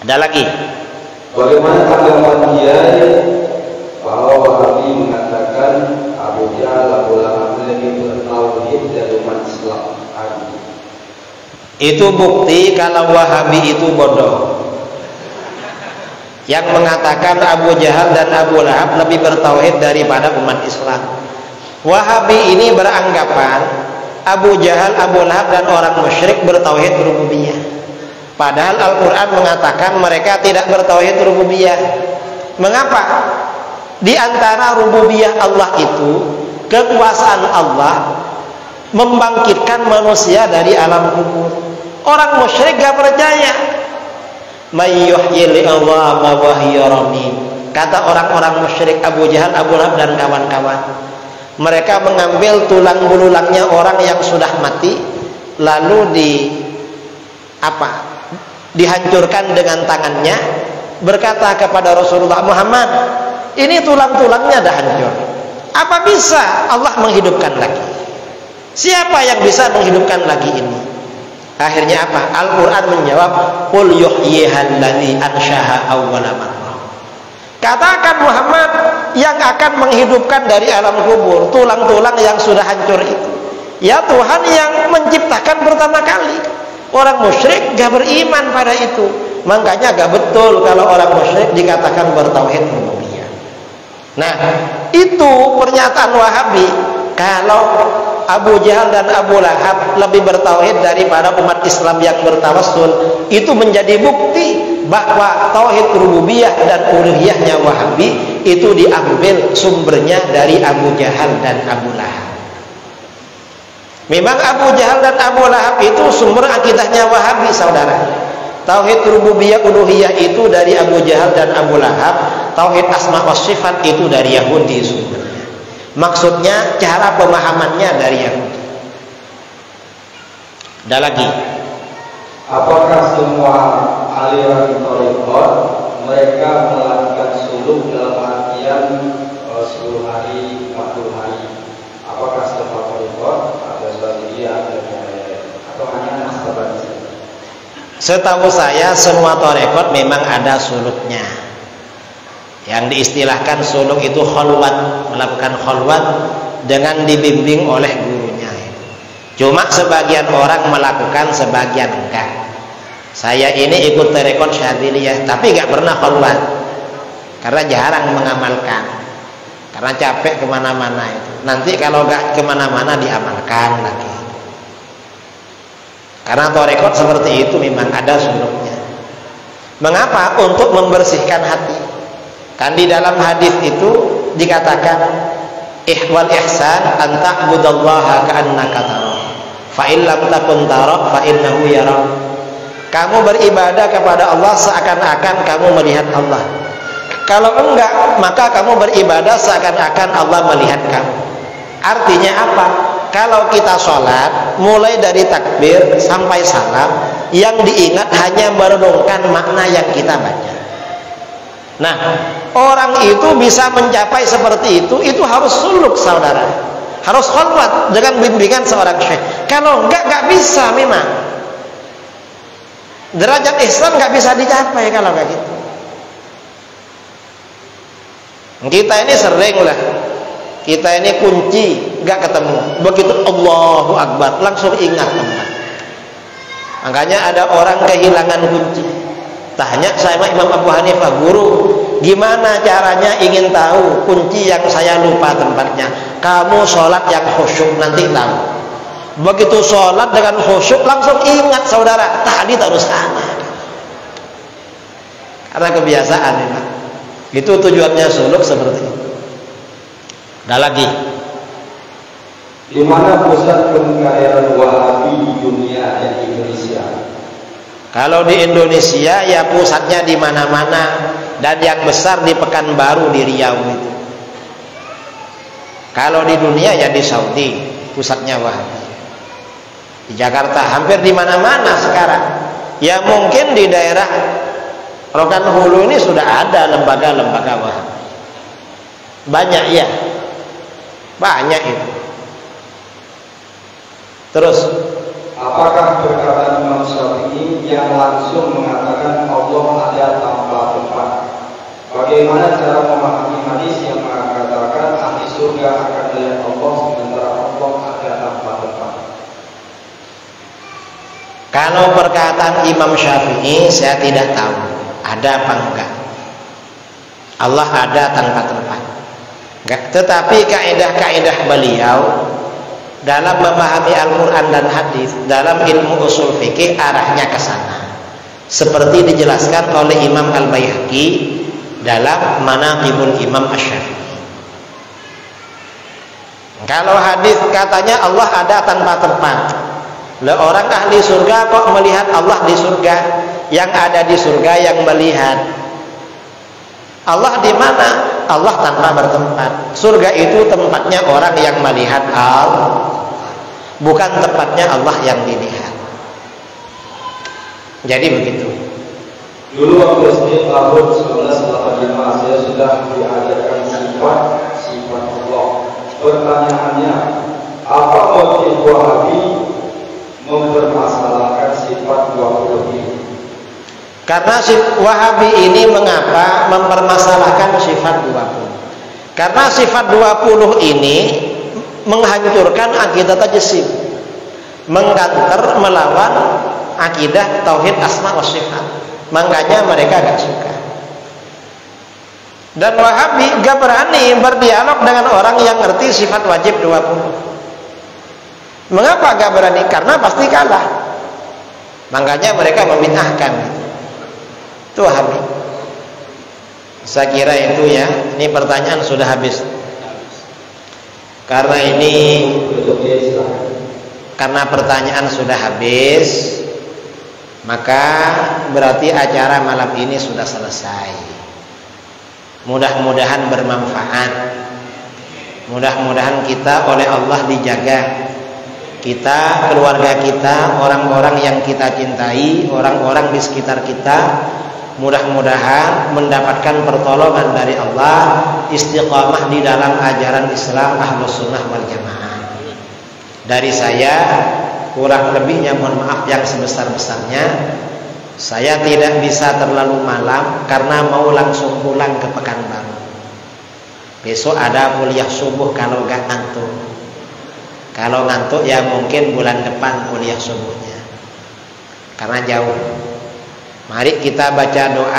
Ada lagi. Bagaimana tanggapan dia bahwa Wahabi mengatakan Abu Jahal, Abu Lahab lebih bertauhid dari umat Islam? Itu bukti kalau Wahabi itu bodoh. Yang mengatakan Abu Jahal dan Abu Lahab lebih bertauhid daripada umat Islam. Wahabi ini beranggapan Abu Jahal, Abu Lahab dan orang musyrik bertauhid rububiyah. Padahal Al-Quran mengatakan mereka tidak bertauhid rububiyah. Mengapa? Di antara rububiyah Allah itu, kekuasaan Allah membangkitkan manusia dari alam kubur. Orang musyrik gak percaya. Mayyuhyil idhama wa hiya ramim. Kata orang-orang musyrik Abu Jahal, Abu Lahab dan kawan-kawan. Mereka mengambil tulang belulangnya orang yang sudah mati, lalu dihancurkan dengan tangannya, berkata kepada Rasulullah Muhammad, ini tulang-tulangnya dah hancur. Apa bisa Allah menghidupkan lagi? Siapa yang bisa menghidupkan lagi ini? Akhirnya apa? Al-Quran menjawab, qul yuhyihal ladzi anshaha awwala marrah. Katakan Muhammad, yang akan menghidupkan dari alam kubur tulang-tulang yang sudah hancur itu, ya Tuhan yang menciptakan pertama kali. Orang musyrik gak beriman pada itu. Makanya gak betul kalau orang musyrik dikatakan bertauhid rububiyah. Nah, itu pernyataan Wahabi. Kalau Abu Jahal dan Abu Lahab lebih bertauhid daripada umat Islam yang bertawassul, itu menjadi bukti bahwa tauhid rububiyah dan uluhiyahnya Wahabi itu diambil sumbernya dari Abu Jahal dan Abu Lahab. Memang Abu Jahal dan Abu Lahab itu sumber akidahnya Wahabi, saudara. Tauhid rububiyah uluhiyah itu dari Abu Jahal dan Abu Lahab. Tauhid asma wa sifat itu dari Yahudi sumbernya. Maksudnya cara pemahamannya dari Yahudi. Ada lagi. Apakah semua aliran thariqat mereka melakukan suluk dalam artian 10 hari, 40 hari? Apakah semua thariqat ada sebagian atau hanya nasabah saja? Setahu saya semua thariqat memang ada suluknya. Yang diistilahkan suluk itu khalwat, melakukan khalwat dengan dibimbing oleh gurunya. Cuma sebagian orang melakukan, sebagian enggak. Saya ini ikut thariqat Syadziliyah, tapi enggak pernah khalwat karena jarang mengamalkan, karena capek kemana-mana itu. Nanti kalau enggak kemana-mana diamalkan lagi. Karena thariqat seperti itu memang ada suluknya. Mengapa? Untuk membersihkan hati. Kan di dalam hadis itu dikatakan ihwal ihsan an ta'budallaha ka'annaka tarah fa in lam takun tarah fa innahu yarak. Kamu beribadah kepada Allah seakan-akan kamu melihat Allah. Kalau enggak, maka kamu beribadah seakan-akan Allah melihat kamu. Artinya apa? Kalau kita sholat mulai dari takbir sampai salam, yang diingat hanya merenungkan makna yang kita baca. Nah, orang itu bisa mencapai seperti itu harus suluk, saudara. Harus khalwat dengan bimbingan seorang syekh. Kalau enggak bisa memang. Derajat ihsan enggak bisa dicapai kalau kayak gitu. Kita ini sering lah. Kita ini kunci enggak ketemu. Begitu Allahu Akbar langsung ingat tempat. Makanya ada orang kehilangan kunci. Tanya saya Imam Abu Hanifah, guru, gimana caranya ingin tahu kunci yang saya lupa tempatnya? Kamu sholat yang khusyuk nanti tahu. Begitu sholat dengan khusyuk langsung ingat, saudara. Tadi terus sana. Karena kebiasaan memang. Itu tujuannya suluk seperti itu. Ada lagi. Di mana pusat kekayaan Wahabi di dunia dan di Indonesia? Kalau di Indonesia ya pusatnya di mana-mana, dan yang besar di Pekanbaru di Riau itu. Kalau di dunia ya di Saudi pusatnya Wahabi. Di Jakarta hampir di mana-mana sekarang. Ya mungkin di daerah Rokan Hulu ini sudah ada lembaga-lembaga Wahabi. Banyak ya. Banyak itu. Terus apakah perkataan Imam Syafi'i yang langsung mengatakan Allah ada Bagaimana cara memahami hadis yang mengatakan ahli surga akan melihat Allah sementara Allah ada tanpa tempat? Kalau perkataan Imam Syafi'i saya tidak tahu ada apa enggak. Allah ada tanpa tempat. Enggak. Tetapi kaidah-kaidah beliau dalam memahami Al-Quran dan hadis, dalam ilmu usul fikih arahnya ke sana. Seperti dijelaskan oleh Imam Al-Baihaqi dalam Manaqibul Imam Asy-Syafi'i. Kalau hadis katanya Allah ada tanpa tempat. Lah orang ahli surga kok melihat Allah di surga? Yang ada di surga yang melihat. Allah di mana? Allah tanpa bertempat. Surga itu tempatnya orang yang melihat Allah, bukan tempatnya Allah yang dilihat. Jadi begitu. Dulu waktu SD tahun 1985 saya sudah diajarkan sifat Allah. Pertanyaannya, apa motif Wahabi mempermasalahkan sifat 20 ini? Karena Wahabi ini mengapa mempermasalahkan sifat 20? Karena sifat 20 ini menghancurkan akidah tajsim, mengganter melawan akidah tauhid asma wa sifat. Makanya mereka gak suka. Dan Wahabi gak berani berdialog dengan orang yang ngerti sifat wajib 20. Mengapa gak berani? Karena pasti kalah. Makanya mereka membid'ahkan. Itu Wahabi. Saya kira itu ya. Ini pertanyaan sudah habis. Karena pertanyaan sudah habis, maka berarti acara malam ini sudah selesai. Mudah-mudahan bermanfaat. Mudah-mudahan kita oleh Allah dijaga. Kita, keluarga kita, orang-orang yang kita cintai, orang-orang di sekitar kita, mudah-mudahan mendapatkan pertolongan dari Allah, istiqamah di dalam ajaran Islam Ahlus Sunnah wal Jamaah. Dari saya kurang lebihnya mohon maaf yang sebesar-besarnya. Saya tidak bisa terlalu malam karena mau langsung pulang ke Pekanbaru. Besok ada kuliah subuh kalau gak ngantuk. Kalau ngantuk ya mungkin bulan depan kuliah subuhnya, karena jauh. Mari kita baca doa.